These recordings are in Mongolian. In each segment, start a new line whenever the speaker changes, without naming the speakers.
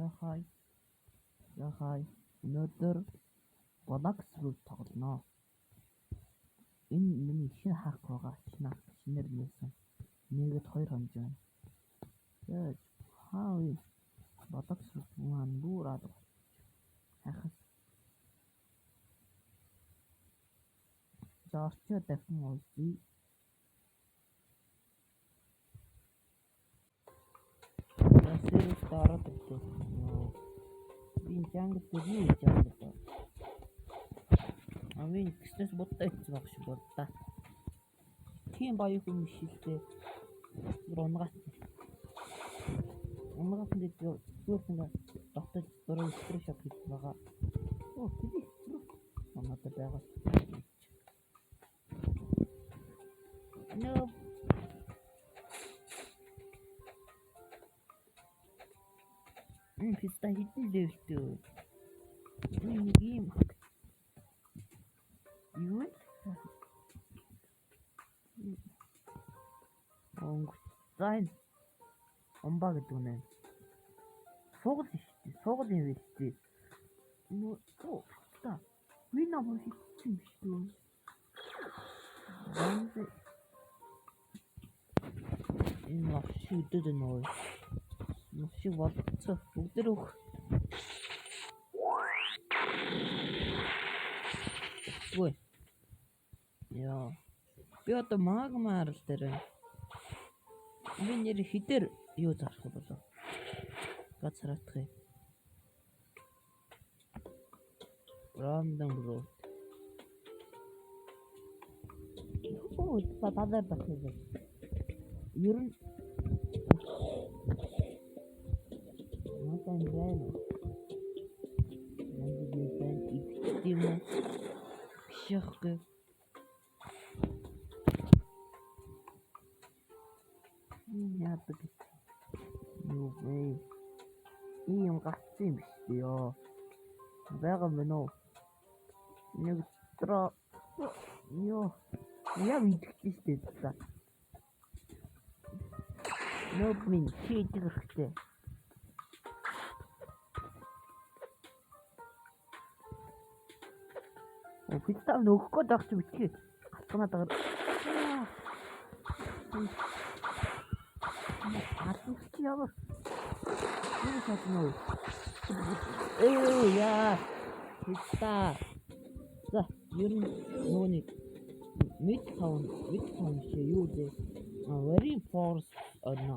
Яхай. Өнөөдөр Blox руу тоглоно. Энэ миний шинэ хак байгаа. Шинээр нээсэн. 1-2 хонж байна. Тэгээд хаа Blox руу маань дураад хахас. Заачаа дахин олъё. Serius darаад ирсэн. Би джангл дээр юу хийж байгаа юм бэ? Амин гиснэс боттой хийх багш болта. Тийм баян хүн шилтэй. Унгаас нэг зүгээр дотор дөрөв шок хийж байгаа. Оо тийм. Намайг байгаа. No. Писта хитэн левтэй. Нэг юм. Юу? Зайн. Амбаг гэдэг нэ. Суугал шүү. Суугал юм биш. Оо, та. Би намайг хитэн шүү. Энэ машин үдээд нөө. Машин болцоо бүгдэр өг. Ой. Яа. Би одоо магмаар л дээр. Би нэр хитэр юу зарах болов? Гацраатах юм. Random bro. Оо, падаад байна. Ер нь Натан байна. Яндисэн иптим шахг. Яадаг. Юу вэ? Ийм гацсан биш ёо. Бага мөн үү? Нэг тро ёо. Я мэдчихсэн шүү дээ. Нөп минь хийдэг хэрэгтэй. Пицца нөхөд авч битгий. Гацнаад байгаа. Атч яваа. Юу хийх вэ? Яа. Пицца. За, ер нь нөөник midtown шиг юу дээ? Very force одно.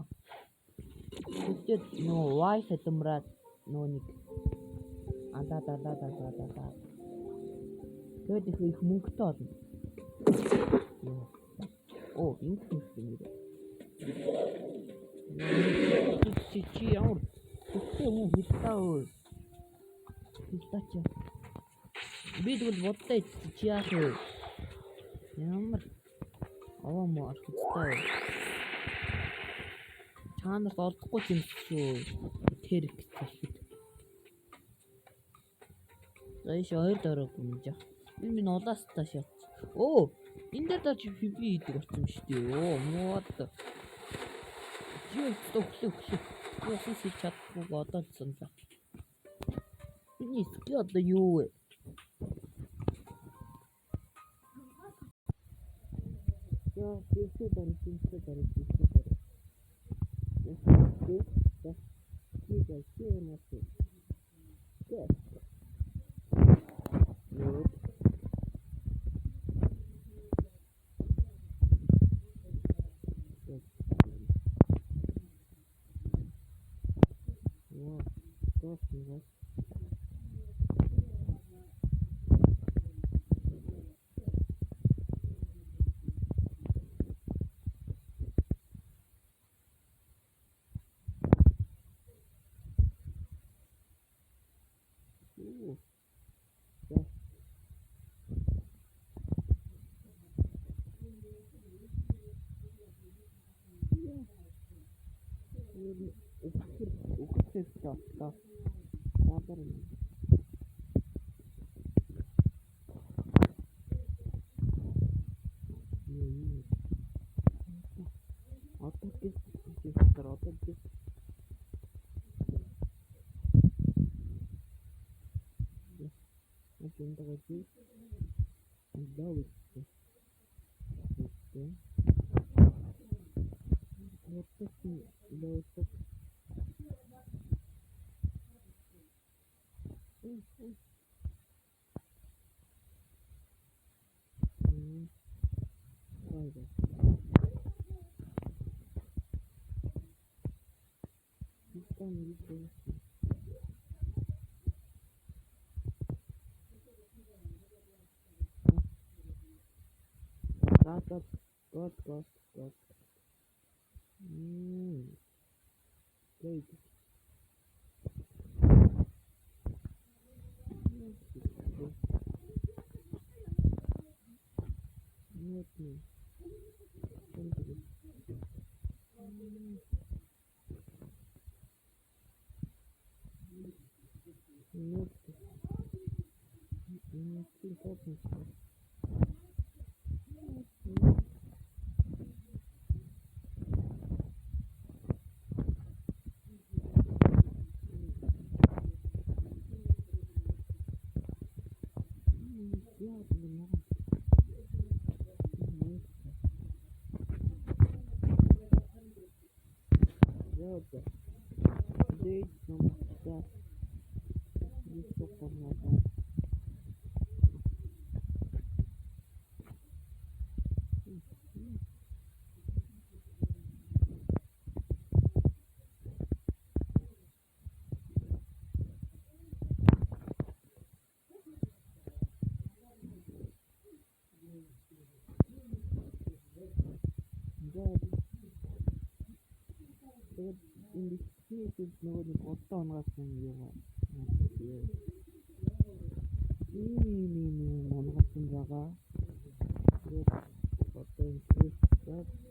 Тэд нөө wise хэтэмраад нөөник анда. Тэгээд их мөнгөтэй болно. Оо, энэ юм. Чи ямар юм хитаа. Хитаач. Би тэгвэл бодтой чи яах вэ? Ямар маар хитаа. Чанаас олдохгүй юм шүү. Тэр ихтэй. Эйш хоёр дараа гүнж. Энэ улаас тааш. Оо, энэ дээр даж би хийдэг болсон шүү дээ. Оо, мод. Юу төгсөв. Юу хийж чадахгүй бодоодсон л. Миний скил одоо юу вэ? Яа, тийшээ дараа. Stop. зэндэгэжи ловит. Вот такие ловит. Правда. Там видно. Гот. Great. Нет. Тэгээд нөгөө одон оноос нь юу ийм онгоцсон байгаа. Тэгээд одоо энэ